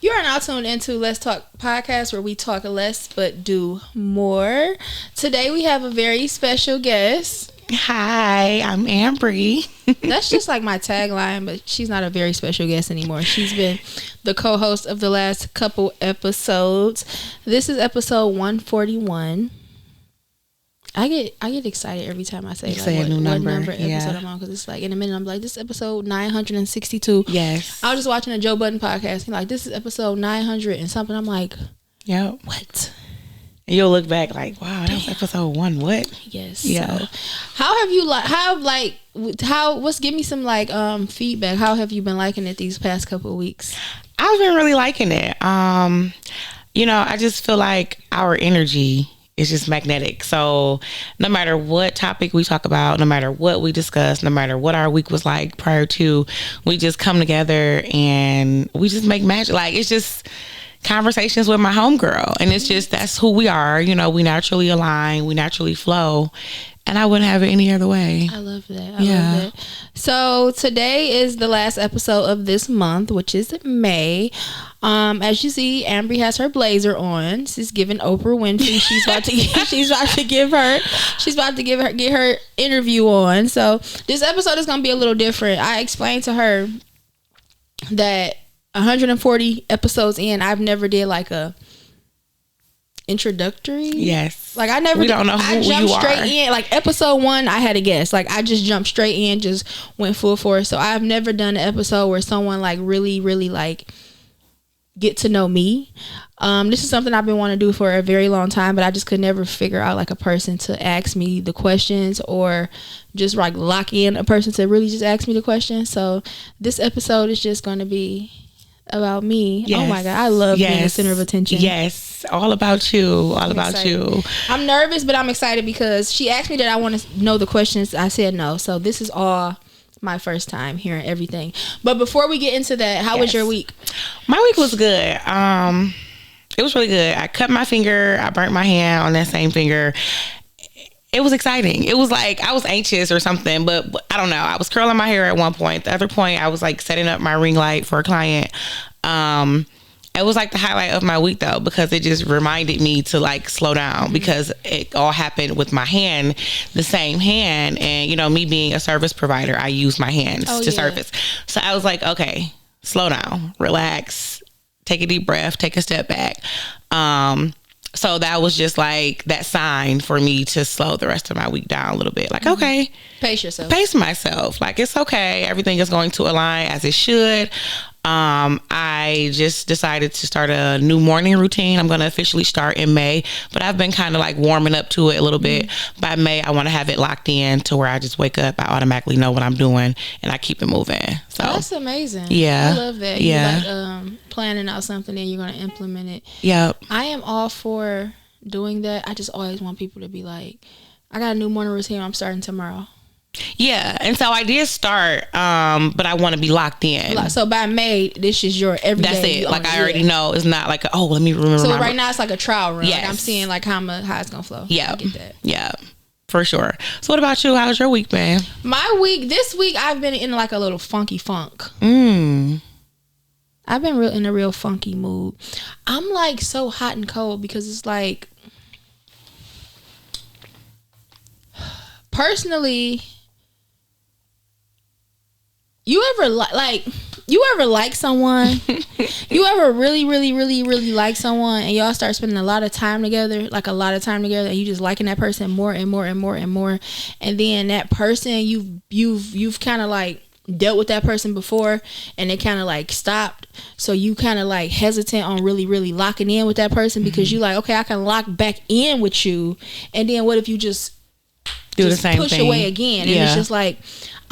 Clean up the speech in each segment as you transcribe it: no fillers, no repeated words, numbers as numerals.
You are now tuned into Let's Talk Podcast, where we talk less but do more. Today we have a very special guest. Hi, I'm Ambry. That's just like my tagline, but she's not a very special guest anymore. She's been the co-host of the last couple episodes. This is episode 141. I get excited every time I say, a new number. What number episode I'm on, because it's like in a minute I'm like, this is episode 962. Yes. I was just watching a Joe Budden podcast. He's like, this is episode 900 and something. I'm like, yep. what? And you'll look back like, wow, that was episode 1. What? Yes. Yeah. So, give me some feedback. How have you been liking it these past couple of weeks? I've been really liking it. I just feel like our energy is just magnetic. So no matter what topic we talk about, no matter what we discuss, no matter what our week was like prior to, we just come together and we just make magic. Like, it's just conversations with my homegirl, and it's just, that's who we are. We naturally align, we naturally flow, and I wouldn't have it any other way. I love that. I love that. So today is the last episode of this month, which is May. As you see, Ambry has her blazer on. She's giving Oprah Winfrey. She's about to get her interview on. So this episode is gonna be a little different. I explained to her that 140 episodes in, I've never did like a introductory. Yes. Like, I never. We don't know who I jumped you straight are. in. Like, episode 1, I had a guess. Like, I just jumped straight in, just went full force. So I've never done an episode where someone like really, really like get to know me. This is something I've been wanting to do for a very long time, but I just could never figure out like a person to ask me the questions, or just like lock in a person to really just ask me the questions. So this episode is just going to be about me. Yes. Oh my God, I love being the center of attention. Yes, all about you. All about you. I'm nervous, but I'm excited because she asked me that I want to know the questions. I said no. So this is all my first time hearing everything. But before we get into that, how was your week? My week was good. It was really good. I cut my finger. I burnt my hand on that same finger. It was exciting. It was like I was anxious or something, but I don't know. I was curling my hair at one point. The other point, I was like setting up my ring light for a client. It was like the highlight of my week though, because it just reminded me to like slow down, because it all happened with my hand, the same hand. And me being a service provider, I use my hands to service. So I was like, okay, slow down, relax, take a deep breath, take a step back. So that was just like that sign for me to slow the rest of my week down a little bit. Like, okay. Pace yourself. Pace myself. Like, it's okay. Everything is going to align as it should. I just decided to start a new morning routine. I'm going to officially start in May, but I've been kind of like warming up to it a little bit. By May, I want to have it locked in to where I just wake up, I automatically know what I'm doing, and I keep it moving. So that's amazing. Yeah. I love that. Yeah. You like planning out something and you're going to implement it. Yep. I am all for doing that. I just always want people to be like, I got a new morning routine. I'm starting tomorrow. Yeah, and so I did start, but I want to be locked in. So by May, this is your everyday. That's it. Like, I already know. It's not like, let me remember. So right now it's like a trial run. Yes. Like, I'm seeing like how it's gonna flow. Yeah, I get that. Yeah, for sure. So what about you? How's your week been? This week I've been in like a little funky funk. I've been in a real funky mood. I'm like so hot and cold because it's like, personally, you ever like someone? You ever really, really, really, really like someone, and y'all start spending a lot of time together, and you just liking that person more and more and more and more, and then that person you've kind of like dealt with that person before, and they kind of like stopped, so you kind of like hesitant on really, really locking in with that person because you like, okay, I can lock back in with you, and then what if you just do the same push thing away again? And it's just like,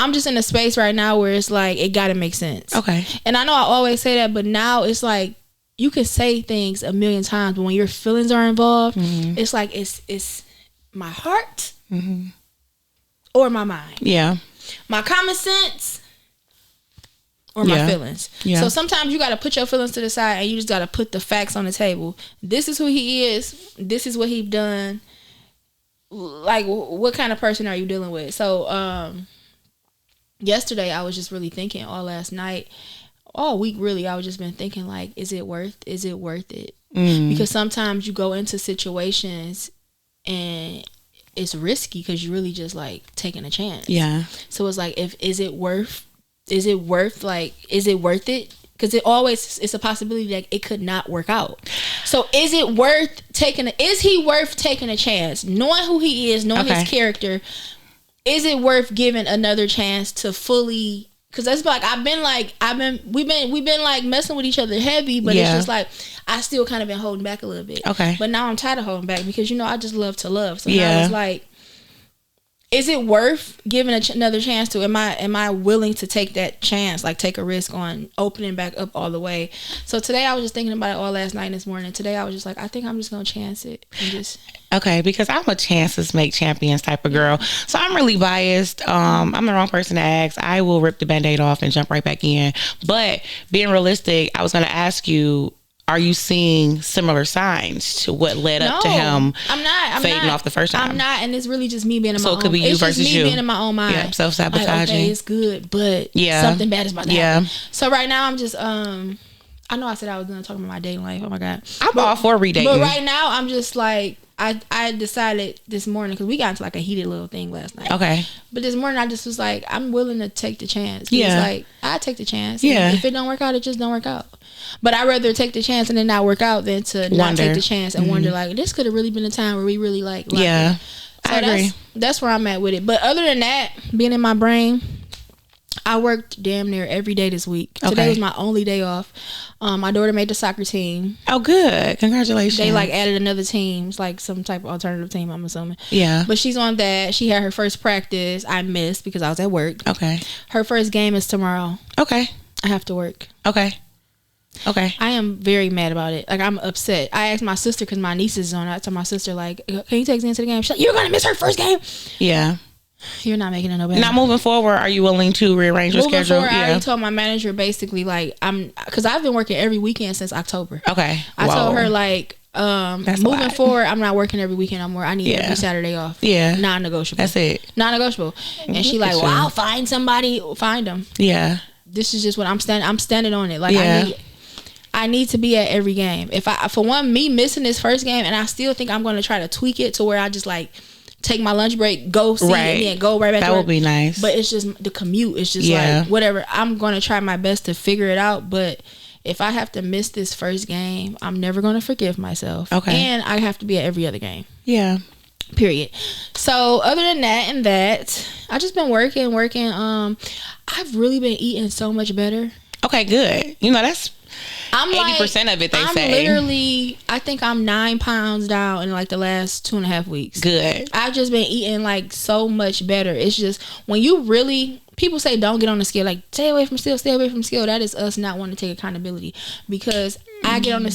I'm just in a space right now where it's like, it gotta make sense. Okay. And I know I always say that, but now it's like, you can say things a million times, but when your feelings are involved, it's like, it's my heart or my mind. Yeah. My common sense or my feelings. Yeah. So sometimes you gotta put your feelings to the side and you just gotta put the facts on the table. This is who he is. This is what he's done. Like, what kind of person are you dealing with? So, yesterday I was just really thinking all last night all week really, I was just been thinking like, is it worth it? Because sometimes you go into situations and it's risky because you really just like taking a chance. Yeah. So it's like, is it worth it? Because it's a possibility that it could not work out. So is he worth taking a chance? Knowing who he is, knowing his character, is it worth giving another chance to fully? Because that's like we've been like messing with each other heavy, but it's just like I still kind of been holding back a little bit. Okay. But now I'm tired of holding back because I just love to love. So now it's like, is it worth giving another chance to? Am I willing to take that chance, like take a risk on opening back up all the way? So today I was just thinking about it all last night and this morning. Today I was just like, I think I'm just gonna chance it and just. Okay, because I'm a chances make champions type of girl. So I'm really biased. I'm the wrong person to ask. I will rip the Band-Aid off and jump right back in. But being realistic, I was gonna ask you, are you seeing similar signs to what led up to him fading off the first time? I'm not, and it's really just me being in my own. So it could be you versus you. It's just me being in my own mind. Yeah, self-sabotaging. Like, okay, it's good, but something bad is about to happen. So right now I'm just, I know I said I was going to talk about my dating life. Oh my God. I'm all for redating. But right now I'm just like, I decided this morning, because we got into like a heated little thing last night. Okay. But this morning I just was like, I'm willing to take the chance. Yeah. It's like, I take the chance. Yeah. If it don't work out, it just don't work out. But I'd rather take the chance and then not work out than to not take the chance and wonder like, this could have really been a time where we really like yeah. So I agree. That's where I'm at with it. But other than that, being in my brain, I worked damn near every day this week. Today was my only day off. My daughter made the soccer team. Oh, good. Congratulations. They like added another team. It's like some type of alternative team, I'm assuming. Yeah. But she's on that. She had her first practice. I missed because I was at work. Okay. Her first game is tomorrow. Okay. I have to work. Okay. I am very mad about it. Like, I'm upset. I asked my sister, because my niece is on. I told my sister, like, can you take me into the game? She's like, you're going to miss her first game? Yeah. You're not making it no better. Now, moving forward, are you willing to rearrange your schedule? Moving forward, I already told my manager, basically, like, because I've been working every weekend since October. Okay. I told her, like, moving forward, I'm not working every weekend no more. I need every Saturday off. Yeah. Non-negotiable. That's it. Non-negotiable. And she like, well, I'll find somebody. Find them. Yeah. This is just what I'm standing on it. Like, I need to be at every game. For one, me missing this first game, and I still think I'm going to try to tweak it to where I just like take my lunch break, go see it, and then go right back. That would be nice. But it's just the commute. It's just like whatever. I'm going to try my best to figure it out. But if I have to miss this first game, I'm never going to forgive myself. Okay. And I have to be at every other game. Yeah. Period. So other than that, I just been working. I've really been eating so much better. Okay, good. That's 80% of it, they say. I think I'm 9 pounds down in like the last 2.5 weeks. Good. I've just been eating like so much better. It's just when you really, people say don't get on the scale, like stay away from scale. That is us not wanting to take accountability, because I get on the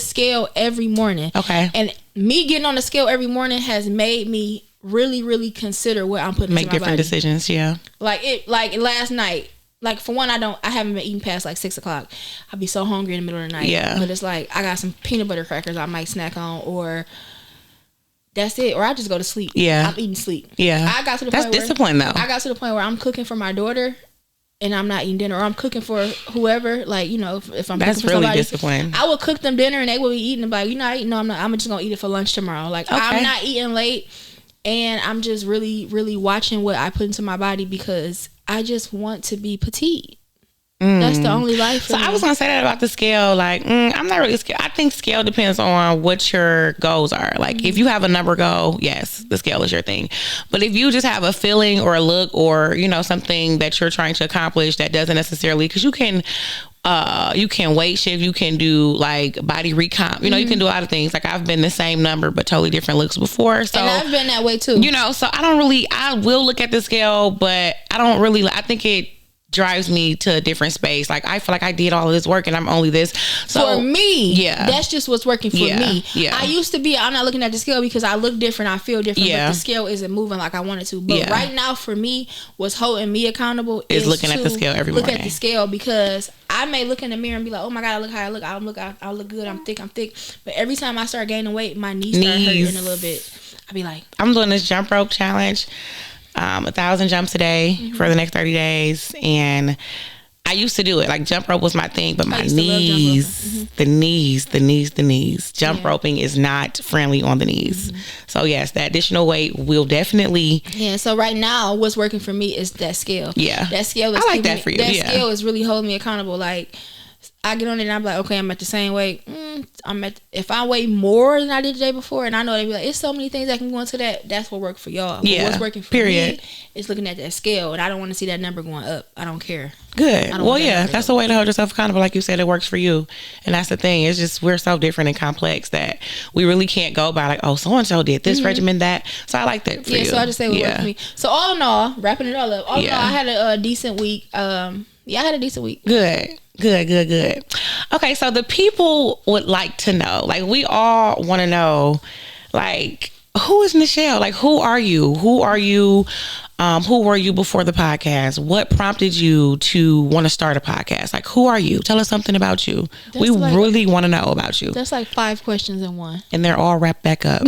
scale every morning. Okay. And me getting on the scale every morning has made me really, really consider what I'm putting into my body. Make different decisions, yeah. Like last night. Like, for one, I haven't been eating past like 6 o'clock. I'll be so hungry in the middle of the night. Yeah. But it's like, I got some peanut butter crackers I might snack on, or that's it. Or I just go to sleep. Yeah. I'm eating sleep. Yeah. I got to the point That's discipline, though. I got to the point where I'm cooking for my daughter and I'm not eating dinner. Or I'm cooking for whoever, like, if I'm that's cooking for really somebody. Discipline. I will cook them dinner and they will be eating. And be like, you're not eating? No, I'm not. I'm just going to eat it for lunch tomorrow. Like, I'm not eating late. And I'm just really, really watching what I put into my body, because I just want to be petite. That's the only life. So I was gonna say that about the scale. Like, I'm not really scared. I think scale depends on what your goals are. Like, if you have a number goal, yes, the scale is your thing. But if you just have a feeling or a look or something that you're trying to accomplish that doesn't necessarily, because you can weight shift, you can do like body recomp, you can do a lot of things. Like, I've been the same number but totally different looks before. So, and I've been that way too. So I will look at the scale, but I think it drives me to a different space. Like, I feel like I did all of this work and I'm only this. So for me, that's just what's working for me. Yeah. I used to be, I'm not looking at the scale because I look different, I feel different, but the scale isn't moving like I want it to. But right now, for me, what's holding me accountable is looking at the scale every morning. Look at the scale, because I may look in the mirror and be like, oh my God, I look how I look. I look good. I'm thick. But every time I start gaining weight, my knees start hurting a little bit. I be like, I'm doing this jump rope challenge. 1,000 jumps a day for the next 30 days. And I used to do it. Like jump rope was my thing, but my used to love knees, the knees. Jump roping is not friendly on the knees. So yes, the additional weight will definitely. Yeah. So right now, what's working for me is that scale. Yeah. That scale is. I like that for you. That scale is really holding me accountable. Like I get on it and I'm like, okay, I'm at the same weight. If I weigh more than I did the day before, and I know they be like, it's so many things that can go into that. That's what worked for y'all. But what's working for me is looking at that scale, and I don't want to see that number going up. I don't care. Good. Well, yeah, that's the way to hold yourself accountable. Like you said, it works for you, and that's the thing. It's just we're so different and complex that we really can't go by like, oh, so and so did this regimen that. So I like that for you. Yeah. So I just say what worked for me. So all in all, wrapping it all up. All in all, I had a decent week. I had a decent week. Good. Okay, so the people would like to know, like we all want to know, like who is Nashelle? Like who are you? Who were you before the podcast? What prompted you to want to start a podcast? Like who are you? Tell us something about you. We really want to know about you. That's like 5 questions in one. And they're all wrapped back up.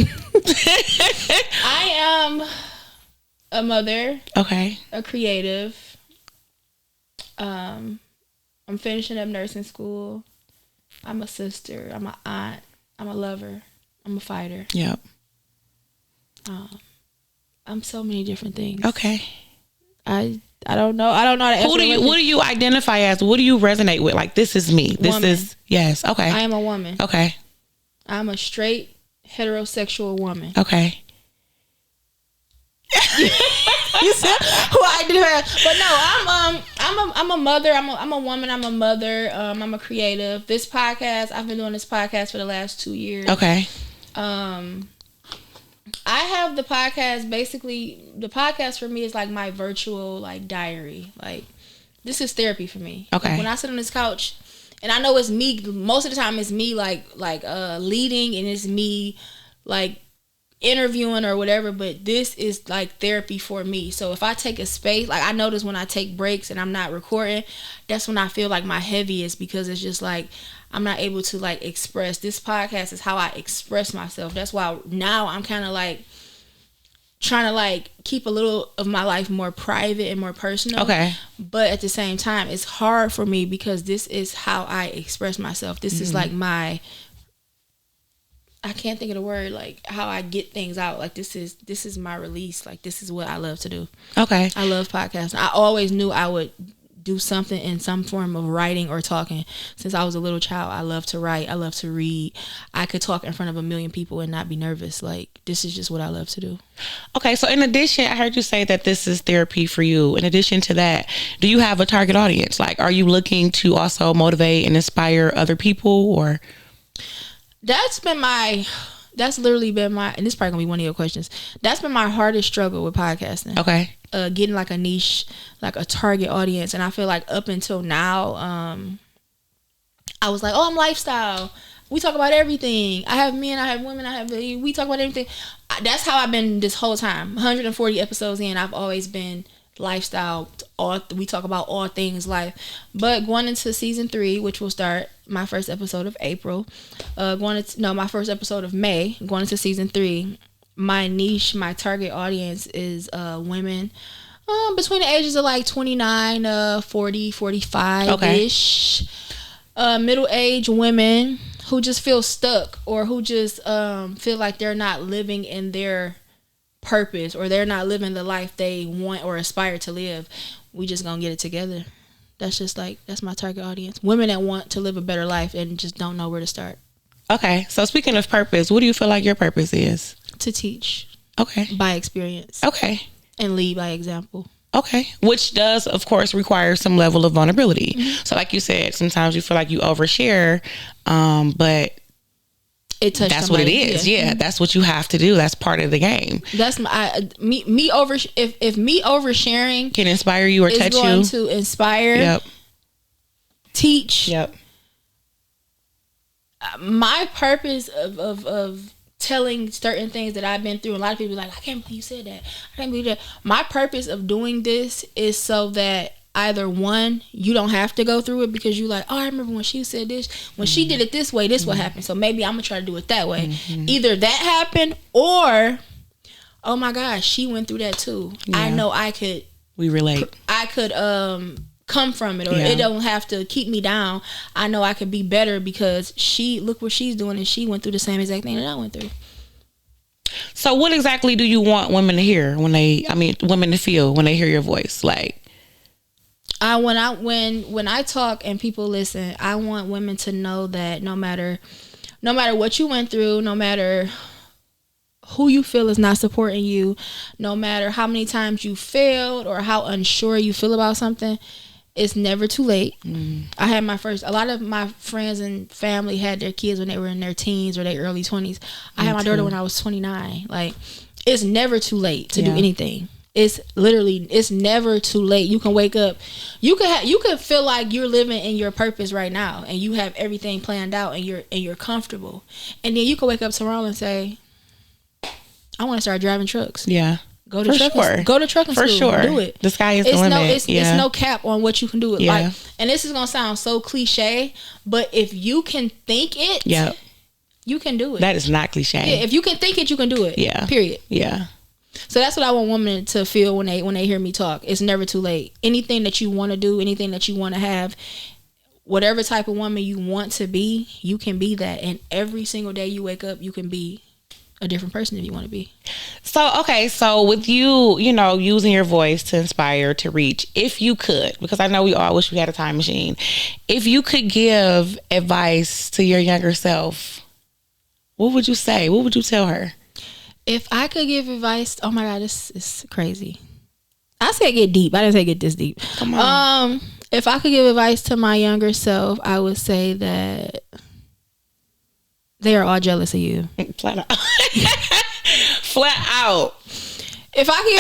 I am a mother. Okay. A creative. I'm finishing up nursing school. I'm a sister. I'm an aunt. I'm a lover. I'm a fighter. Yep. I'm so many different things. Okay. I don't know. I don't know how to answer. What do you identify as? What do you resonate with? Like this is me. This woman. is yes. Okay. I am a woman. Okay. I'm a straight heterosexual woman. Okay. You said who I identify, but no, I'm a mother. I'm a woman. I'm a mother. I'm a creative. This podcast, I've been doing this podcast for the last 2 years. Okay. I have the podcast. Basically, the podcast for me is like my virtual like diary. Like this is therapy for me. Okay. Like, when I sit on this couch, and I know it's me. Most of the time, it's me like leading, and it's me like interviewing or whatever, but this is like therapy for me. So if I take a space, like I notice when I take breaks and I'm not recording, that's when I feel like my heaviest, because it's just like I'm not able to like express. This podcast is how I express myself. That's why now I'm kind of like trying to like keep a little of my life more private and more personal. Okay. But at the same time, it's hard for me because this is how I express myself. This is like I can't think of the word, like how I get things out. Like this is my release. Like this is what I love to do. Okay. I love podcasting. I always knew I would do something in some form of writing or talking. Since I was a little child, I love to write. I love to read. I could talk in front of a million people and not be nervous. Like this is just what I love to do. Okay. So in addition, I heard you say that this is therapy for you. In addition to that, do you have a target audience? Like, are you looking to also motivate and inspire other people, or? That's literally been my, and this is probably gonna be one of your questions. That's been my hardest struggle with podcasting. Okay. Getting like a niche, like a target audience. And I feel like up until now, I was like, oh, I'm lifestyle. We talk about everything. I have men, I have women, we talk about everything. That's how I've been this whole time. 140 episodes in, I've always been lifestyle. We talk about all things life. But going into season 3, which will start my first episode of April, my first episode of May, going into season 3, my niche, my target audience is women between the ages of like 29, 40, 45-ish. Middle-aged women who just feel stuck, or who just feel like they're not living in their purpose, or they're not living the life they want or aspire to live. We just gonna get it together. That's my target audience. Women that want to live a better life and just don't know where to start. Okay. So speaking of purpose, what do you feel like your purpose is? To teach. Okay. By experience. Okay. And lead by example. Okay. Which does, of course, require some level of vulnerability. Mm-hmm. So like you said, sometimes you feel like you overshare, but that's what it is. Yeah. Mm-hmm. That's what you have to do. That's part of the game. That's if me oversharing can inspire you or touch you, is going to inspire, teach. Yep. My purpose of telling certain things that I've been through, a lot of people are like, I can't believe you said that. I can't believe that. My purpose of doing this is so that either one, you don't have to go through it, because you like, oh, I remember when she said this, when she did it this way, this what happened. So maybe I'm gonna try to do it that way. Either that happened, or oh my gosh, she went through that too. Yeah. I know I could. We relate. I could come from it, or it don't have to keep me down. I know I can be better because look what she's doing, and she went through the same exact thing that I went through. So what exactly do you want women to hear women to feel when they hear your voice? Like, when I talk and people listen, I want women to know that no matter what you went through, no matter who you feel is not supporting you, no matter how many times you failed or how unsure you feel about something, it's never too late. I had a lot of my friends and family had their kids when they were in their teens or their early 20s. I had my daughter when I was 29. Like, it's never too late to do anything. It's never too late. You can wake up, you could feel like you're living in your purpose right now, and you have everything planned out, and you're comfortable. And then you can wake up tomorrow and say, I want to start driving trucks. Yeah. Go to trucking school. Sure. Do it. The sky is the limit. It's no cap on what you can do. Like, and this is gonna sound so cliche, but if you can think it, you can do it. That is not cliche. Yeah, if you can think it, you can do it. Yeah. Period. Yeah. So that's what I want women to feel when they hear me talk. It's never too late. Anything that you want to do, anything that you want to have, whatever type of woman you want to be, you can be that. And every single day you wake up, you can be a different person if you want to be. So with you, using your voice to inspire, to reach, if you could, because I know we all wish we had a time machine, if you could give advice to your younger self, what would you say? What would you tell her? If I could give advice, oh my God, this is crazy. I said get deep. I didn't say get this deep. Come on. If I could give advice to my younger self, I would say that they are all jealous of you. Flat out. Flat out. If I could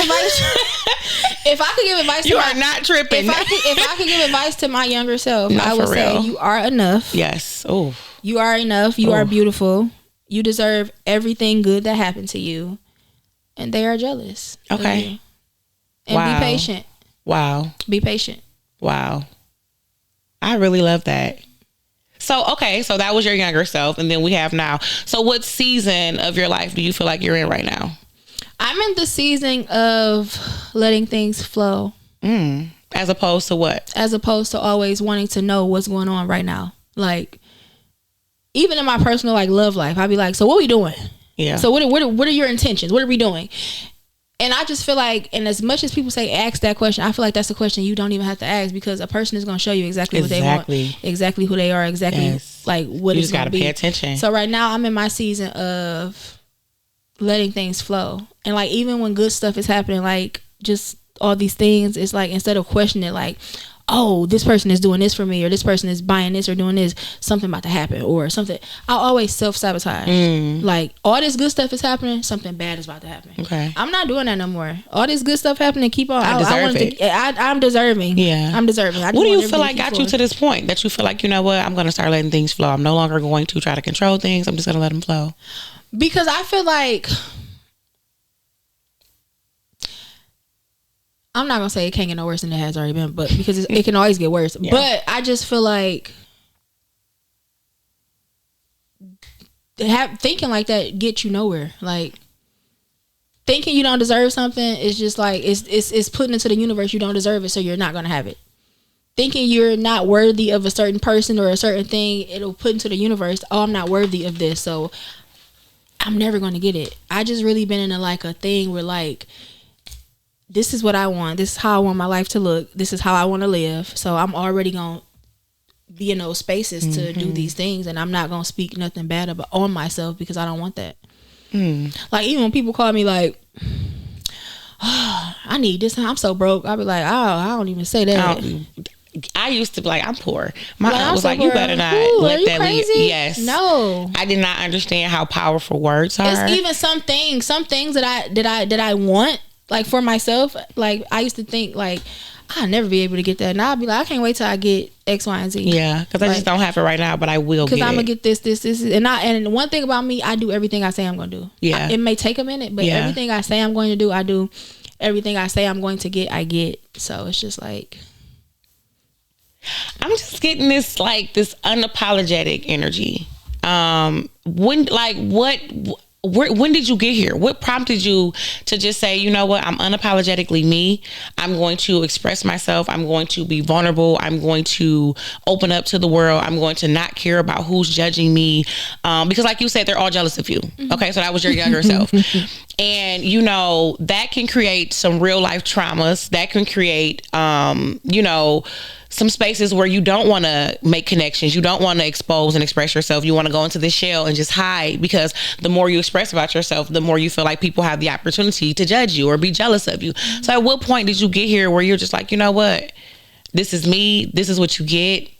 give advice to you are not tripping. If I could give advice to my younger self, Not I would say you are enough. Yes. Oh. You are enough. You are beautiful. You deserve everything good that happened to you. And they are jealous. Okay. And be patient. Wow. Be patient. Wow. I really love that. So that was your younger self, and then we have now. So what season of your life do you feel like you're in right now? I'm in the season of letting things flow. As opposed to what? As opposed to always wanting to know what's going on right now. Like, even in my personal love life, I'd be like, so what are we doing? Yeah. So what are your intentions? What are we doing? And I just feel like, and as much as people say ask that question, I feel like that's a question you don't even have to ask, because a person is going to show you exactly what they want, exactly who they are, exactly what it's going to be. You just got to pay attention. So right now I'm in my season of letting things flow. And even when good stuff is happening, just all these things, it's instead of questioning it, oh, this person is doing this for me, or this person is buying this or doing this, something about to happen or something. I always self-sabotage. All this good stuff is happening, something bad is about to happen. Okay. I'm not doing that no more. All this good stuff happening, keep on. I'm deserving. Yeah. I'm deserving. What do you feel like got you to this point that you feel like, you know what, I'm going to start letting things flow. I'm no longer going to try to control things. I'm just going to let them flow. Because I feel like, I'm not going to say it can't get no worse than it has already been, but because it can always get worse. Yeah. But I just feel like thinking like that gets you nowhere. Thinking you don't deserve something is just it's putting into the universe you don't deserve it, so you're not going to have it. Thinking you're not worthy of a certain person or a certain thing, it'll put into the universe, oh, I'm not worthy of this, so I'm never going to get it. I just really been in a thing where this is what I want. This is how I want my life to look. This is how I want to live. So I'm already going to be in those spaces to do these things. And I'm not going to speak nothing bad on myself because I don't want that. Even when people call me oh, I need this. I'm so broke. I'll be like, oh, I don't even say that. I used to be I'm poor. My aunt was you better not let that leave. Yes. No. I did not understand how powerful words are. It's even some things that I want. For myself, I used to think I'll never be able to get that. Now I'll be I can't wait till I get X, Y, and Z. Yeah, because I just don't have it right now, but I will get it. Because I'm going to get this. And one thing about me, I do everything I say I'm going to do. Yeah. It may take a minute, but everything I say I'm going to do, I do. Everything I say I'm going to get, I get. So it's just I'm just getting this this unapologetic energy. when did you get here? What prompted you to just say, you know what, I'm unapologetically me. I'm going to express myself. I'm going to be vulnerable. I'm going to open up to the world. I'm going to not care about who's judging me. Because like you said, they're all jealous of you. Okay, so that was your younger self. And, you know, that can create some real life traumas. That can create, you know, some spaces where you don't want to make connections. You don't want to expose and express yourself. You want to go into the shell and just hide, because the more you express about yourself, the more you feel like people have the opportunity to judge you or be jealous of you. So at what point did you get here where you're just like, you know what? This is me. This is what you get.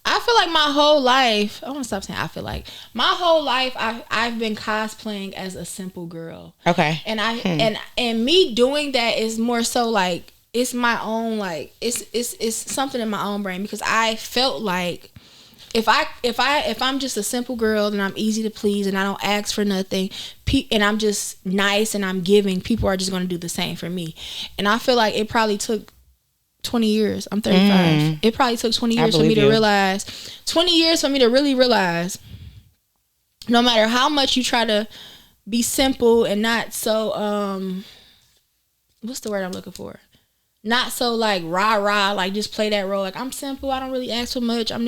I feel like my whole life, I want to stop saying I feel like. My whole life, I've been cosplaying as a simple girl. Okay. And and me doing that is more so like, it's my own, like, it's something in my own brain, because I felt like if I'm just a simple girl, then I'm easy to please and I don't ask for nothing, and I'm just nice and I'm giving, people are just going to do the same for me. And I feel like it probably took 20 years. I'm 35. It probably took 20 years for me to realize, 20 years for me to really realize, no matter how much you try to be simple and not so, what's the word I'm looking for? Not so like rah, like just play that role. Like, I'm simple. I don't really ask for much. I'm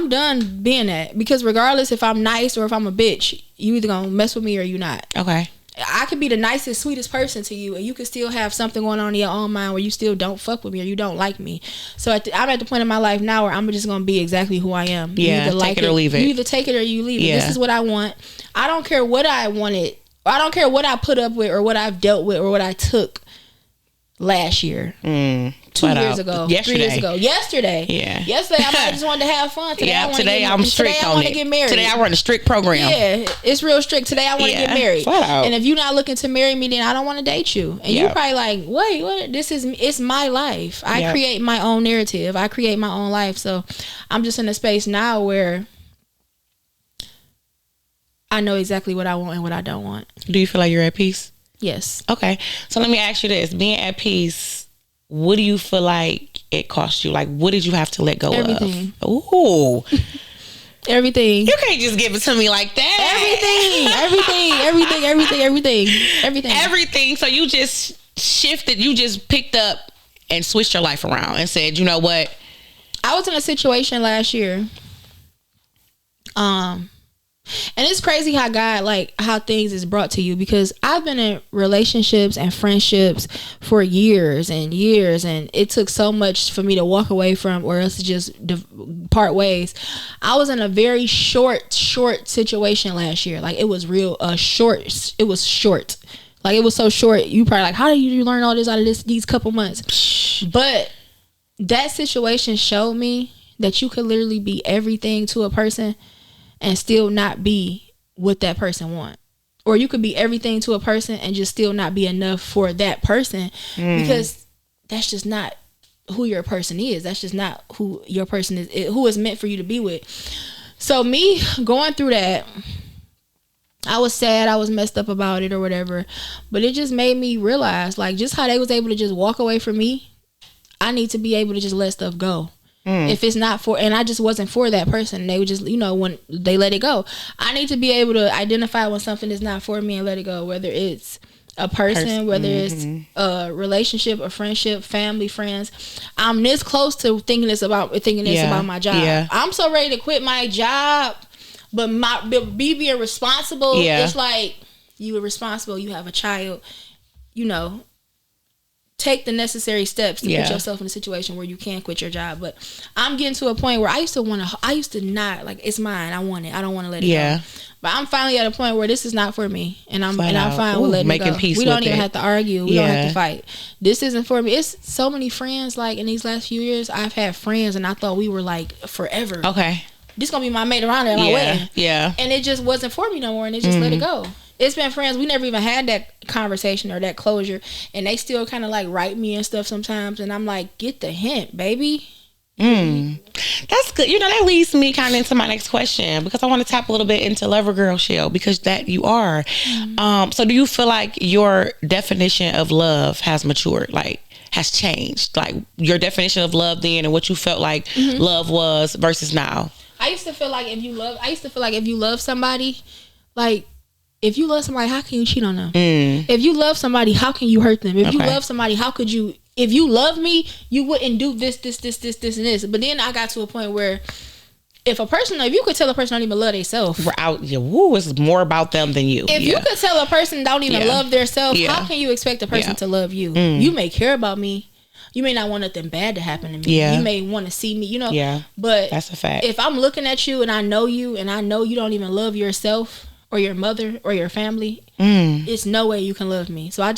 done being that, because regardless if I'm nice or if I'm a bitch, you either gonna mess with me or you not. Okay. I could be the nicest, sweetest person to you, and you could still have something going on in your own mind where you still don't fuck with me or you don't like me. So I'm at the point in my life now where I'm just gonna be exactly who I am. Yeah, you either take it or leave it. You either take it or you leave it. This is what I want. I don't care what I wanted. I don't care what I put up with or what I've dealt with or what I took last year, 2 years ago, yesterday. 3 years ago, yesterday. Yesterday I just wanted to have fun. Today I'm strict. Today I want to get married. Today I run a strict program. Yeah, it's real strict. Today I want to get married. Flat out. And if you're not looking to marry me, then I don't want to date you. And you're probably like, wait, what? It's my life. I create my own narrative. I create my own life. So I'm just in a space now where I know exactly what I want and what I don't want. Do you feel like you're at peace? Yes. Okay. So let me ask you this. Being at peace, what do you feel like it cost you? Like, what did you have to let go Everything. of? Ooh. Everything. You can't just give it to me like that. Everything. So you just shifted, you just picked up and switched your life around and said, you know what? I was in a situation last year. And it's crazy how God, like, how things is brought to you, because I've been in relationships and friendships for years and years, and it took so much for me to walk away from, or else to just part ways. I was in a very short situation last year. Like, it was short. It was short. Like, it was so short. You probably like, how did you learn all this out of these couple months? But that situation showed me that you could literally be everything to a person and still not be what that person want. Or you could be everything to a person and just still not be enough for that person, because that's just not who your person is. That's just not who your person is, who is meant for you to be with. So me going through that, I was sad, I was messed up about it or whatever, but it just made me realize, like, just how they was able to just walk away from me, I need to be able to just let stuff go. If it's not for, and I just wasn't for that person, they would just, when they let it go. I need to be able to identify when something is not for me and let it go, whether it's a person, whether it's a relationship, a friendship, family, friends. I'm this close to thinking this about my job. Yeah. I'm so ready to quit my job, but being responsible, it's like, you are responsible, you have a child, take the necessary steps to put yourself in a situation where you can quit your job. But I'm getting to a point where I used to not, like, it's mine, I want it, I don't want to let it go. But I'm finally at a point where this is not for me, and I'm fine with letting it go. We don't even have to argue. We don't have to fight. This isn't for me. It's so many friends, like, in these last few years, I've had friends and I thought we were like forever. Okay. This gonna be my mate around at my wedding. Yeah. And it just wasn't for me no more, and it just let it go. It's been friends, we never even had that conversation or that closure, and they still kind of like write me and stuff sometimes, and I'm like, get the hint, baby. That's good. That leads me kind of into my next question, because I want to tap a little bit into Lover Girl Shell, because that you are. So do you feel like your definition of love has matured, like has changed, like your definition of love then and what you felt like love was versus now? I used to feel like if you love somebody, like, if you love somebody, how can you cheat on them? If you love somebody, how can you hurt them? If you love somebody, how could you? If you love me, you wouldn't do this, and this. But then I got to a point where if you could tell a person don't even love themselves. It's more about them than you. If you could tell a person don't even love their self, how can you expect a person to love you? You may care about me. You may not want nothing bad to happen to me. You may want to see me, Yeah. But that's a fact. If I'm looking at you and I know you and I know you don't even love yourself or your mother or your family, it's no way you can love me. So I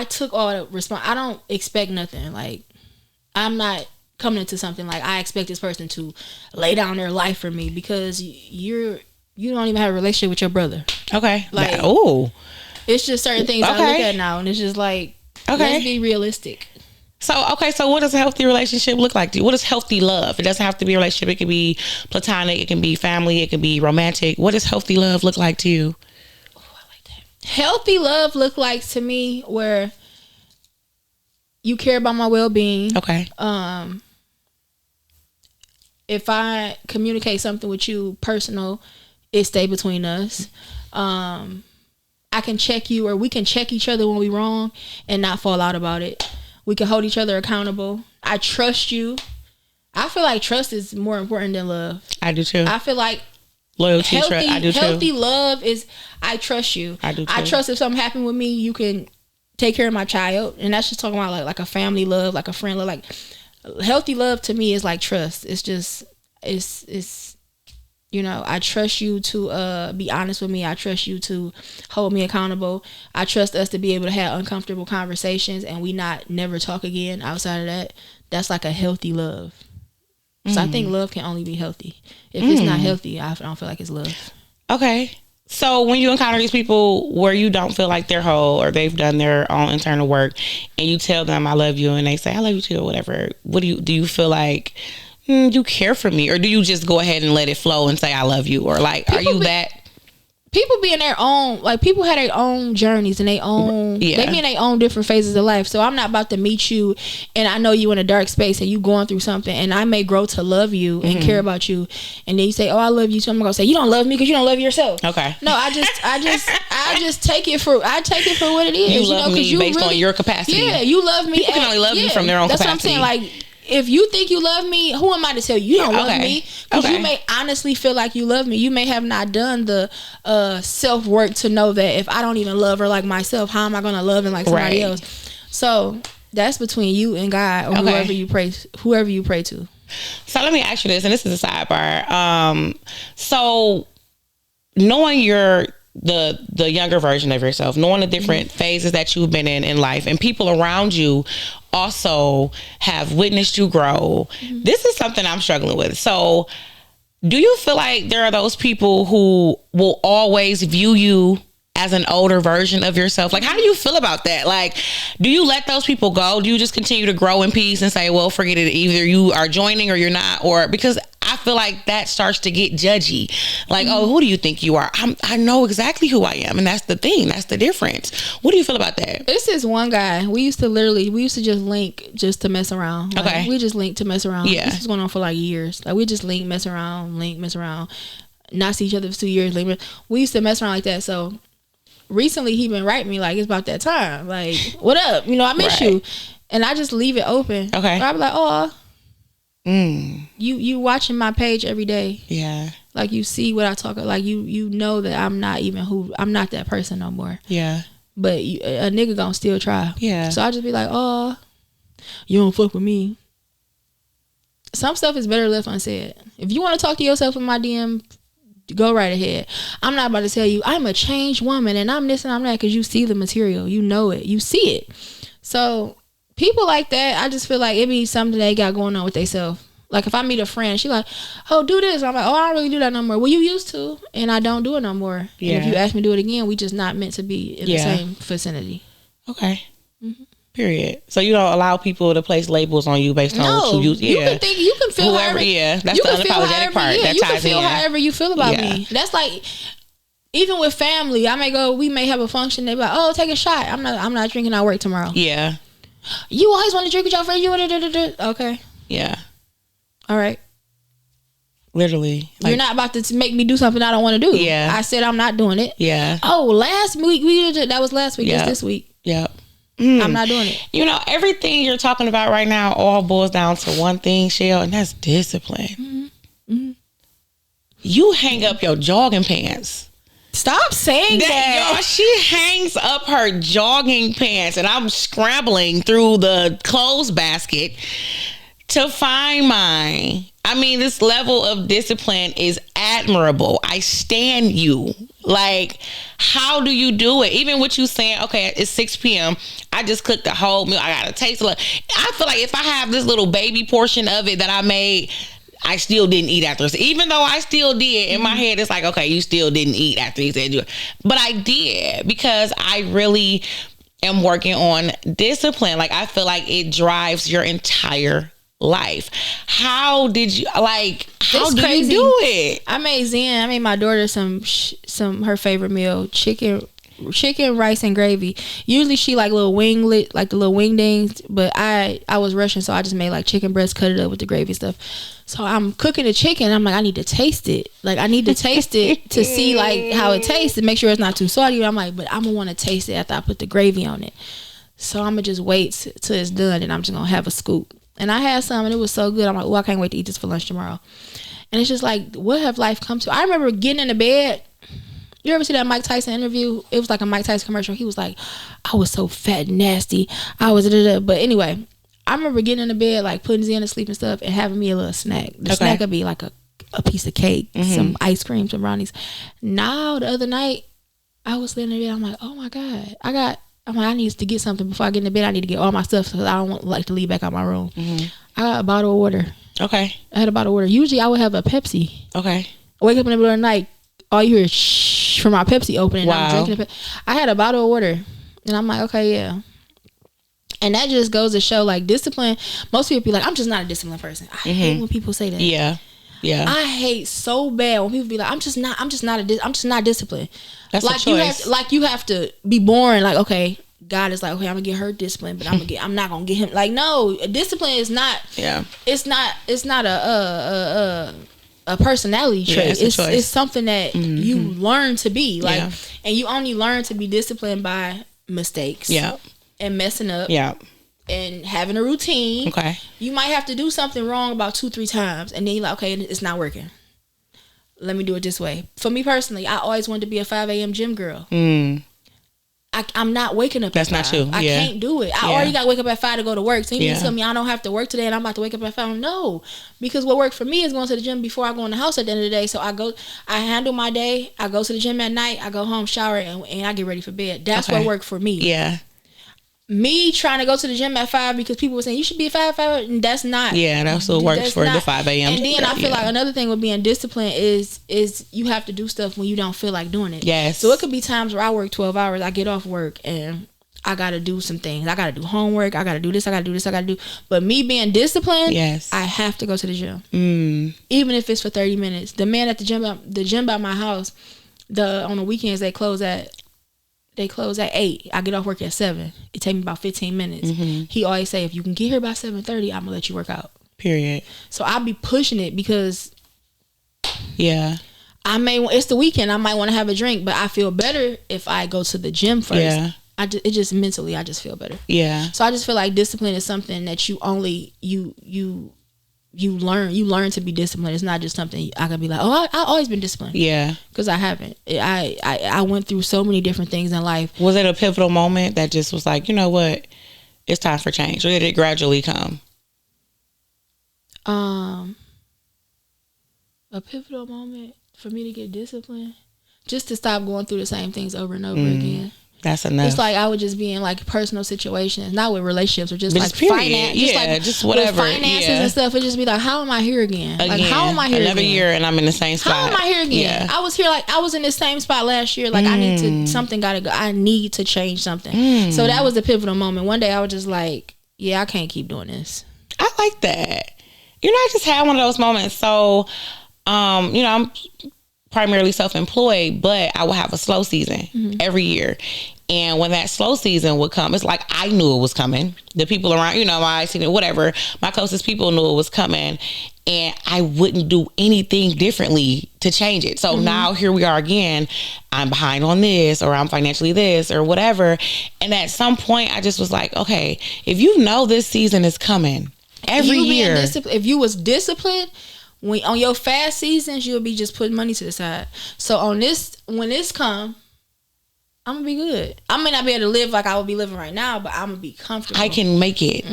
took all the response. I don't expect nothing. Like, I'm not coming into something like I expect this person to lay down their life for me, because you don't even have a relationship with your brother. Okay. Like, it's just certain things I look at now, and it's just like, let's be realistic. So what does a healthy relationship look like to you? What is healthy love? It doesn't have to be a relationship. It can be platonic. It can be family. It can be romantic. What does healthy love look like to you? Oh, I like that. Healthy love look like to me where you care about my well-being. Okay. If I communicate something with you personal, it stay between us. I can check you, or we can check each other when we wrong and not fall out about it. We can hold each other accountable. I trust you. I feel like trust is more important than love. I do too. I feel like loyalty, trust. I do too. Healthy love is I trust you. I do too. I trust if something happened with me, you can take care of my child. And that's just talking about like a family love, like a friend love. Like, healthy love to me is like trust. It's just, it's I trust you to be honest with me. I trust you to hold me accountable. I trust us to be able to have uncomfortable conversations and we never talk again outside of that. That's like a healthy love. So I think love can only be healthy. If it's not healthy, I don't feel like it's love. Okay. So when you encounter these people where you don't feel like they're whole or they've done their own internal work and you tell them I love you and they say I love you too or whatever, do you feel like you care for me, or do you just go ahead and let it flow and say I love you, or like people be in their own, like, people have their own journeys and their own, they be in their own different phases of life. So I'm not about to meet you and I know you in a dark space and you going through something and I may grow to love you and care about you, and then you say, oh, I love you, so I'm gonna say you don't love me because you don't love yourself. Okay. No, I just take it for what it is. You love me based on your capacity. Yeah, you love me. People can only love you from their own capacity. That's what I'm saying. Like, if you think you love me, who am I to tell you don't love me? Because you may honestly feel like you love me. You may have not done the self-work to know that if I don't even love her like myself, how am I going to love and like somebody else? So that's between you and God, or whoever you pray to. So let me ask you this, and this is a sidebar. So knowing the younger version of yourself, knowing the different phases that you've been in life, and people around you also have witnessed you grow. This is something I'm struggling with. So do you feel like there are those people who will always view you as an older version of yourself? Like, how do you feel about that? Like, do you let those people go? Do you just continue to grow in peace and say, well, forget it, either you are joining or you're not? Or, because I feel like that starts to get judgy. Like, oh, who do you think you are? I know exactly who I am. And that's the thing. That's the difference. What do you feel about that? This is one guy. We used to just link just to mess around. Like, okay. We just link to mess around. Yeah. This was going on for like years. Like, we just link, mess around, not see each other for 2 years. We used to mess around like that. So recently he been writing me like, it's about that time. Like, what up? I miss you. And I just leave it open. Okay. I'll be like, oh, you watching my page every day. Yeah. Like, you see what I talk about. Like, you know that I'm not that person no more. Yeah. But a nigga gonna still try. Yeah. So I just be like, oh, you don't fuck with me. Some stuff is better left unsaid. If you want to talk to yourself in my DM, go right ahead. I'm not about to tell you I'm a changed woman and I'm this and I'm that, because you see the material, you know it, you see it. So people like that, I just feel like it be something they got going on with themselves. Like, if I meet a friend, she like, oh, do this. I'm like, oh, I don't really do that no more. Well, you used to, and I don't do it no more. Yeah. And if you ask me to do it again, we just not meant to be in the same vicinity. Okay. Period. So you don't allow people to place labels on you based on what you use. Yeah. You can feel whoever. However, yeah, that's the unapologetic part. That you ties can feel in. however you feel about me. That's like, even with family, we may have a function. They be like, oh, take a shot. I'm not drinking at work tomorrow. Yeah. You always want to drink with your friends. Okay. Yeah. All right. Literally. Like, you're not about to make me do something I don't want to do. Yeah. I said I'm not doing it. Yeah. Oh, last week that was last week. It's this week. Yep. I'm not doing it. You know, everything you're talking about right now all boils down to one thing, Shell, and that's discipline. Mm-hmm. Mm-hmm. You hang up your jogging pants. Stop saying that. Y'all, she hangs up her jogging pants, and I'm scrambling through the clothes basket to find mine. I mean, this level of discipline is admirable. I stand you. Like, how do you do it? Even with you saying, okay, it's 6 p.m. I just cooked the whole meal. I got to taste it. I feel like if I have this little baby portion of it that I made, I still didn't eat after. Even though I still did, in my head, it's like, okay, you still didn't eat after you said you. But I did, because I really am working on discipline. Like, I feel like it drives your entire life. How did you, like, how do you do it? I made my daughter some her favorite meal, chicken, rice, and gravy. Usually she like little winglet, like the little wingdings, but I was rushing, so I just made like chicken breast, cut it up with the gravy stuff. So I'm cooking the chicken. I'm like, I need to taste it. Like, I need to taste it to see like how it tastes and make sure it's not too salty. I'm like, but I'm gonna want to taste it after I put the gravy on it. So I'm gonna just wait till it's done, and I'm just gonna have a scoop. And I had some, and it was so good. I'm like, oh, I can't wait to eat this for lunch tomorrow. And it's just like, what have life come to? I remember getting into bed. You ever see that Mike Tyson interview? It was like a Mike Tyson commercial. He was like, I was so fat and nasty. I was But anyway, I remember getting into bed, like putting Zen to sleep and stuff, and having me a little snack. The snack would be like a piece of cake, some ice cream, some brownies. Now, the other night, I was laying in bed. I'm like, oh my God. I need to get something before I get in the bed. I need to get all my stuff, because I don't want like to leave back out my room. I got a bottle of water. Okay. I had a bottle of water. Usually I would have a Pepsi. Okay. I wake up in the middle of the night, all you hear is shh from my Pepsi opening. Wow. I'm drinking I had a bottle of water, and I'm like, okay, yeah. And that just goes to show, like, discipline. Most people be like, I'm just not a disciplined person. I hate when people say that. Yeah. Yeah. I hate so bad when people be like, I'm just not disciplined. That's like, a choice. you have to be born like, okay, God is like, okay, I'm gonna get her discipline, but I'm not gonna get him. Like, no, discipline is not. Yeah. It's not a personality trait. It's a choice. It's something that you learn to be like, and you only learn to be disciplined by mistakes. Yeah. And messing up. Yeah. And having a routine. Okay. You might have to do something wrong about 2-3 times, and then you're like, okay, it's not working. Let me do it this way. For me personally, I always wanted to be a 5 a.m. gym girl. I'm not waking up That's at 5. not you. I can't do it. I already got to wake up at 5 to go to work. So you mean to tell me I don't have to work today and I'm about to wake up at 5? No. Because what worked for me is going to the gym before I go in the house at the end of the day. So I handle my day. I go to the gym at night. I go home, shower, and I get ready for bed. That's what worked for me. Yeah. Me trying to go to the gym at 5 because people were saying you should be at 5, and that's not. Yeah, that's what works for the 5 a.m. And then I feel like another thing with being disciplined is you have to do stuff when you don't feel like doing it. Yes. So it could be times where I work 12 hours, I get off work, and I got to do some things. I got to do homework. I got to do this. I got to do this. I got to do. But me being disciplined, yes, I have to go to the gym, even if it's for 30 minutes. The man at the gym by my house, on the weekends they close at 8. I get off work at 7. It take me about 15 minutes. He always say, if you can get here by 7:30, I'm gonna let you work out. Period. So I be pushing it because, yeah, it's the weekend. I might want to have a drink, but I feel better if I go to the gym first. Yeah. It just mentally, I just feel better. Yeah. So I just feel like discipline is something that you only you learn to be disciplined. It's not just something I can be like, oh, I always been disciplined. Yeah. Because I haven't. I went through so many different things in life. Was it a pivotal moment that just was like, you know what, it's time for change, or did it gradually come? A pivotal moment for me to get disciplined, just to stop going through the same things over and over again. That's enough. It's like I would just be in like personal situations, not with relationships, or just like finance, just whatever, finances and stuff. It just be like, how am I here again? Like, how am I here another year and I'm in the same spot? How am I here again? I was here, like I was in the same spot last year. Like I need to go. I need to change something. So that was the pivotal moment. One day I was just like, yeah, I can't keep doing this. I like that. You know, I just had one of those moments. So, you know, I'm primarily self-employed, but I will have a slow season every year. And when that slow season would come, it's like I knew it was coming. The people around, my whatever, my closest people knew it was coming. And I wouldn't do anything differently to change it. So now here we are again. I'm behind on this, or I'm financially this, or whatever. And at some point, I just was like, okay, if you know this season is coming every year. If you was disciplined, on your fast seasons, you'll be just putting money to the side. So when this come, I'm gonna be good. I may not be able to live like I would be living right now, but I'm gonna be comfortable. I can make it.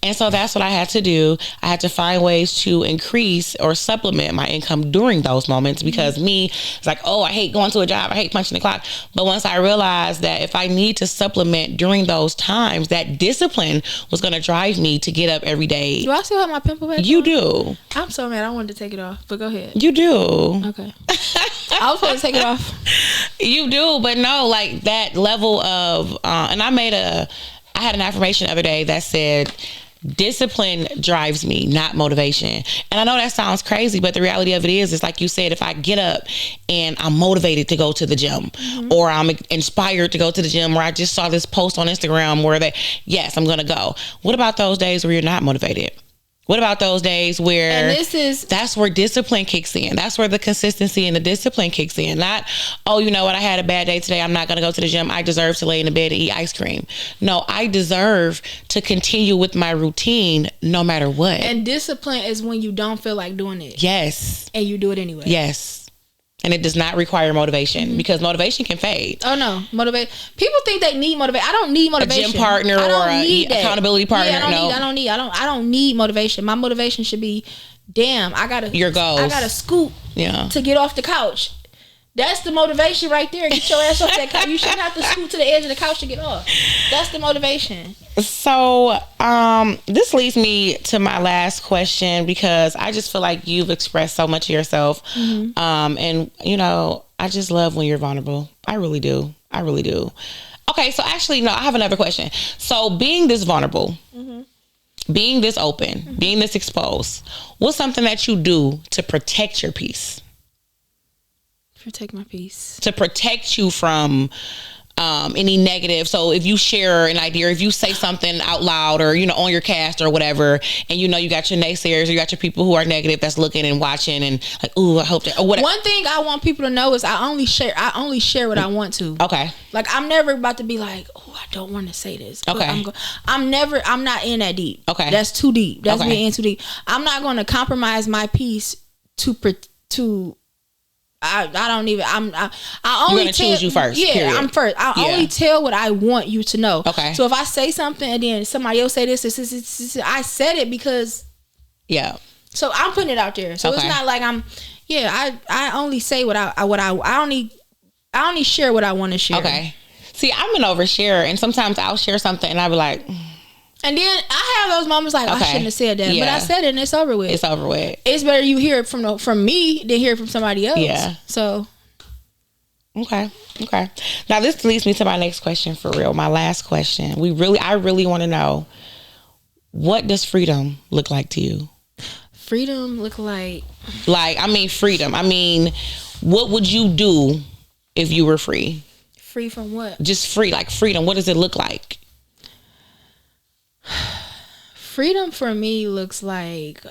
And so that's what I had to do. I had to find ways to increase or supplement my income during those moments, because it's like, oh, I hate going to a job. I hate punching the clock. But once I realized that if I need to supplement during those times, that discipline was gonna drive me to get up every day. Do I still have my pimple back? You do. I'm so mad. I wanted to take it off, but go ahead. You do. Okay. I was supposed to take it off. You do, but no, like that level of, and I had an affirmation the other day that said, discipline drives me, not motivation. And I know that sounds crazy, but the reality of it is like you said, if I get up and I'm motivated to go to the gym, or I'm inspired to go to the gym, or I just saw this post on Instagram where yes, I'm going to go. What about those days where you're not motivated? What about those days where that's where discipline kicks in? That's where the consistency and the discipline kicks in. Not, oh, you know what? I had a bad day today. I'm not going to go to the gym. I deserve to lay in the bed and eat ice cream. No, I deserve to continue with my routine no matter what. And discipline is when you don't feel like doing it. Yes. And you do it anyway. Yes. And it does not require motivation, because motivation can fade. Oh no, people think they need motivation. I don't need motivation. A gym partner or an accountability partner. Yeah, I don't need motivation. My motivation should be, damn, your goals. I gotta scoop to get off the couch. That's the motivation right there. Get your ass off that couch. You shouldn't have to scoot to the edge of the couch to get off. That's the motivation. So this leads me to my last question, because I just feel like you've expressed so much of yourself. And I just love when you're vulnerable. I really do. Okay, so actually, no, I have another question. So being this vulnerable, being this open, being this exposed, what's something that you do to protect your peace? Protect my peace. To protect you from any negative. So if you share an idea, or if you say something out loud, or on your cast or whatever, and you got your naysayers, or you got your people who are negative that's looking and watching and like, ooh, I hope that, or whatever. One thing I want people to know is I only share what I want to. Okay. Like, I'm never about to be like, oh, I don't want to say this. Okay. I'm not in that deep. Okay. That's too deep. That's me in too deep. I'm not going to compromise my peace to I don't even. I only You're gonna choose you first. Yeah, period. I'm first. I only tell what I want you to know. Okay. So if I say something and then somebody else say this, I said it because. Yeah. So I'm putting it out there. So it's not like I'm. Yeah, I only say I only share what I want to share. Okay. See, I'm an oversharer, and sometimes I'll share something and I'll be like. And then I have those moments like, I shouldn't have said that. Yeah. But I said it and it's over with. It's over with. It's better you hear it from me than hear it from somebody else. Yeah. So. Okay. Now this leads me to my next question for real. My last question. I really want to know, what does freedom look like to you? Freedom look like. Freedom. What would you do if you were free? Free from what? Just free, like freedom. What does it look like? Freedom for me looks like,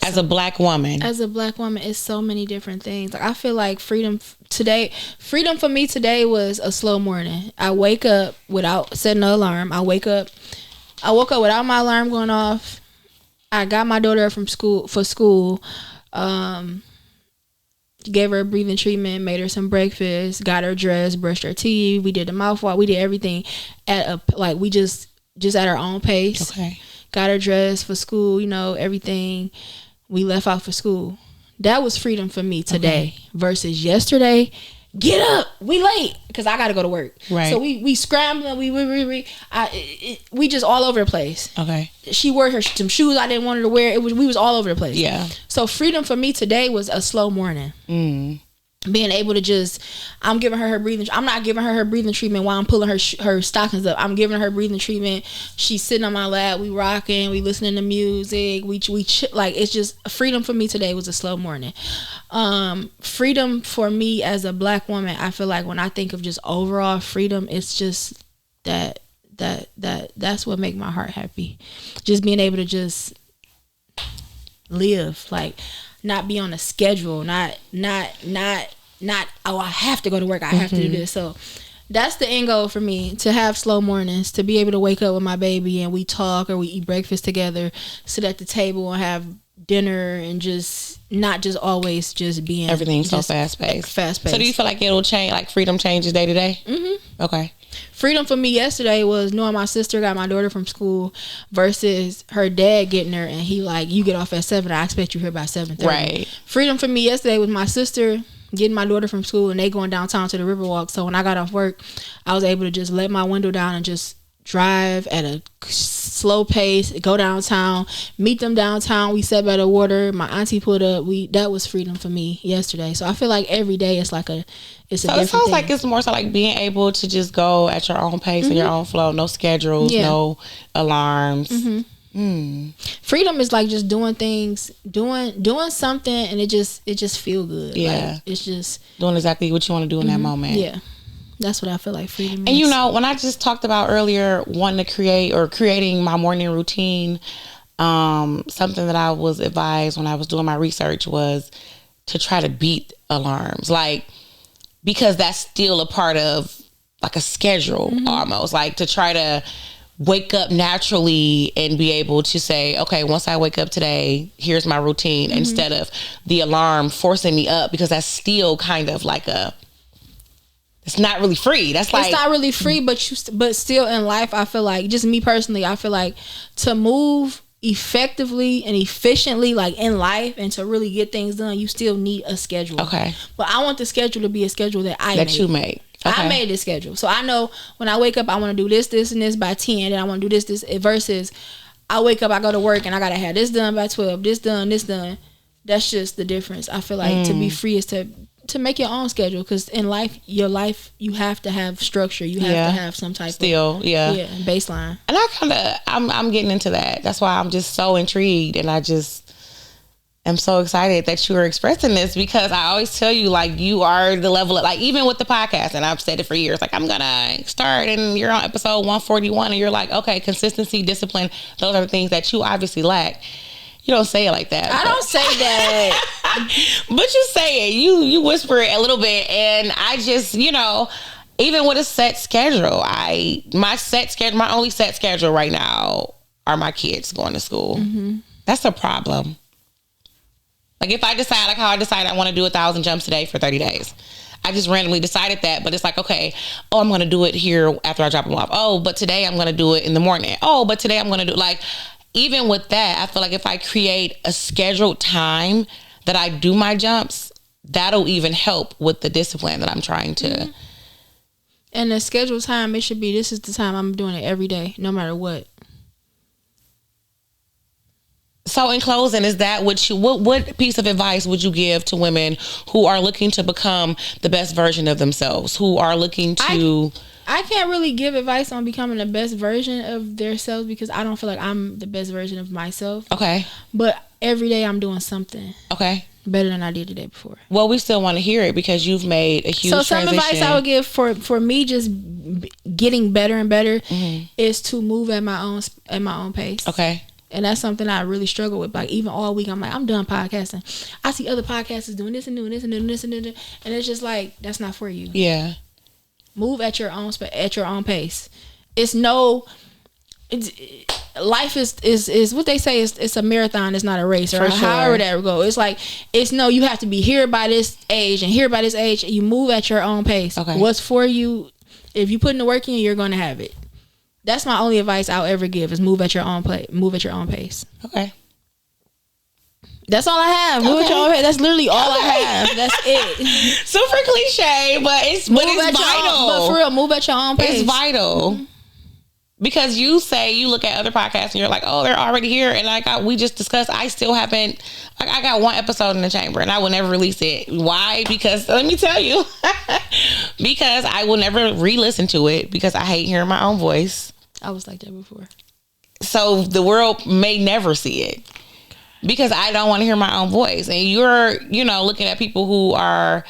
as a black woman, it's so many different things. Like, I feel like freedom for me today was a slow morning. I wake up without setting an alarm. I woke up without my alarm going off. I got my daughter up for school. Gave her a breathing treatment, made her some breakfast, got her dressed, brushed her teeth. We did the mouthwash. We did everything we just at our own pace. Okay. Got her dressed for school, everything. We left out for school. That was freedom for me today versus yesterday. Get up, we late because I got to go to work. Right. So we scrambling. We just all over the place. Okay. She wore some shoes I didn't want her to wear. We was all over the place. Yeah. So freedom for me today was a slow morning. being able to just, I'm giving her breathing. I'm not giving her breathing treatment while I'm pulling her stockings up. I'm giving her breathing treatment. She's sitting on my lap. We rocking. We listening to music. We like, it's just freedom for me today was a slow morning. Freedom for me as a Black woman, I feel like when I think of just overall freedom, it's just that's what make my heart happy. Just being able to just live, like, not be on a schedule, not oh, I have to go to work, I have to do this. So that's the end goal for me, to have slow mornings, to be able to wake up with my baby and we talk or we eat breakfast together, sit at the table and have dinner, and just not just always just being everything's so fast paced. So do you feel like it'll change, like freedom changes day to day? Okay. Freedom for me yesterday was knowing my sister got my daughter from school versus her dad getting her and he like, you get off at 7, I expect you here by 7:30. Right. Freedom for me yesterday was my sister getting my daughter from school and they going downtown to the Riverwalk. So when I got off work, I was able to just let my window down and just drive at a slow pace, go downtown, meet them downtown. We sat by the water. My auntie pulled up. That was freedom for me yesterday. So I feel like every day it's like it's a so different it sounds thing. Like it's more so like being able to just go at your own pace and your own flow, no schedules, no alarms. Freedom is like just doing things, doing something, and it just feel good. Yeah, like, it's just doing exactly what you want to do in that moment. Yeah. That's what I feel like freedom is. And you know, when I just talked about earlier wanting to creating my morning routine, something that I was advised when I was doing my research was to try to beat alarms. Like, because that's still a part of like a schedule almost. Like to try to wake up naturally and be able to say, okay, once I wake up today, here's my routine, instead of the alarm forcing me up, because that's still kind of like it's not really free. That's like, it's not really free, but still in life, I feel like, just me personally, I feel like to move effectively and efficiently, like in life, and to really get things done, you still need a schedule. Okay. But I want the schedule to be a schedule that you made. Okay. I made this schedule. So I know when I wake up, I want to do this, and this by 10, and I want to do this, versus I wake up, I go to work, and I got to have this done by 12, this done. That's just the difference. I feel like to be free is to make your own schedule, because in your life you have to have structure, you have to have some type of baseline. And I'm getting into that. That's why I'm just so intrigued, and I just am so excited that you are expressing this, because I always tell you, like, you are the level of, like, even with the podcast, and I've said it for years, like, I'm gonna start and you're on episode 141 and you're like, okay, consistency, discipline, those are the things that you obviously lack. You don't say it like that. I don't say that. But you say it. You whisper it a little bit. And I just, even with a set schedule, my only set schedule right now are my kids going to school. That's a problem. Like, if I decide, like how I decided I want to do 1,000 jumps a day for 30 days. I just randomly decided that, but it's like, okay, I'm going to do it here after I drop them off. Oh, but today I'm going to do it in the morning. Oh, but today I'm going to do, like, even with that, I feel like if I create a scheduled time that I do my jumps, that'll even help with the discipline that I'm trying to. And the scheduled time, it should be, this is the time I'm doing it every day, no matter what. So in closing, is that what piece of advice would you give to women who are looking to become the best version of themselves, who are looking to... I can't really give advice on becoming the best version of themselves, because I don't feel like I'm the best version of myself. Okay. But every day I'm doing something. Okay. Better than I did the day before. Well, we still want to hear it, because you've made a huge transition. So some advice I would give for me just getting better and better is to move at my own pace. Okay. And that's something I really struggle with. Like, even all week, I'm like, I'm done podcasting. I see other podcasters doing this and doing this and doing this and doing this. And it's just like, that's not for you. Yeah. Move at your own pace. Life is what they say is, it's a marathon, it's not a race, or however that would go. It's like, you have to be here by this age and here by this age. You move at your own pace. Okay. What's for you, if you put in the work in, you're going to have it. That's my only advice I'll ever give, is move at your own pace. Okay. That's all I have. Move at your own pace. That's literally all I have. That's it. Super cliche, but it's vital. But for real, move at your own pace. It's vital. Because you say you look at other podcasts and you're like, oh, they're already here. And like we just discussed, I still haven't, like I got one episode in the chamber and I will never release it. Why? Because let me tell you, because I will never re-listen to it because I hate hearing my own voice. I was like that before. So the world may never see it because I don't want to hear my own voice. And you're, you know, looking at people who are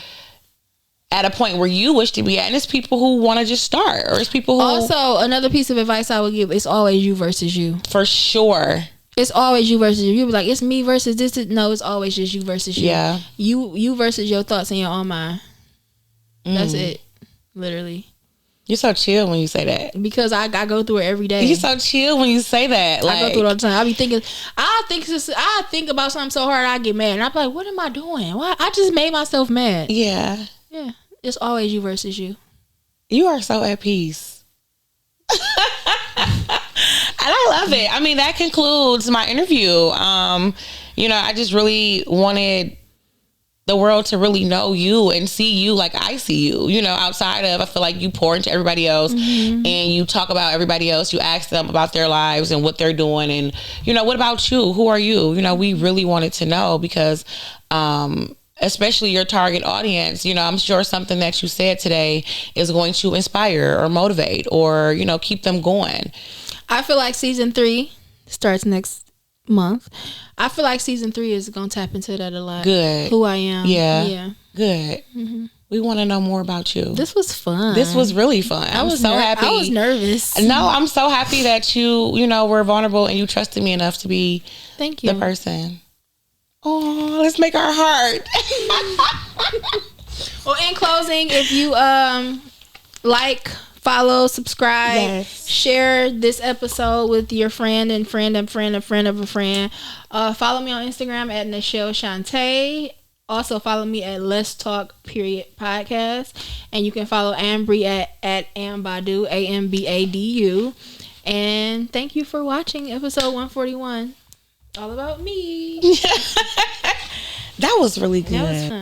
at a point where you wish to be at, and it's people who want to just start, or it's people who... Also, another piece of advice I would give, it's always you versus you. For sure. It's always you versus you. You be like, it's me versus this. No, it's always just you versus you. Yeah. You versus your thoughts in your own mind. That's it. Literally. You're so chill when you say that. Because I go through it every day. You're so chill when you say that. Like, I go through it all the time. I be thinking, I think about something so hard I get mad. And I be like, what am I doing? Why? I just made myself mad. Yeah. Yeah. It's always you versus you. You are so at peace. And I love it. I mean, that concludes my interview. You know, I just really wanted the world to really know you and see you like I see you. You know, outside of, I feel like you pour into everybody else and you talk about everybody else. You ask them about their lives and what they're doing. And, you know, what about you? Who are you? You know, we really wanted to know because, especially your target audience, you know, I'm sure something that you said today is going to inspire or motivate or, you know, keep them going. I feel like season 3 starts next month. I feel like season 3 is going to tap into that a lot. Good. Who I am. Yeah. Good. Mm-hmm. We want to know more about you. This was fun. This was really fun. I was so happy. I was nervous. No, I'm so happy that you know, were vulnerable and you trusted me enough to be Thank you. the person. Oh, let's make our heart. Well, in closing, if you like, follow, subscribe, share this episode with your friend and friend and friend and friend of a friend. Follow me on Instagram at Nashelle Shante. Also follow me at Let's Talk Podcast. And you can follow Ambry at Ambadu, Ambadu. And thank you for watching episode 141. All about me. That was really good. That was fun.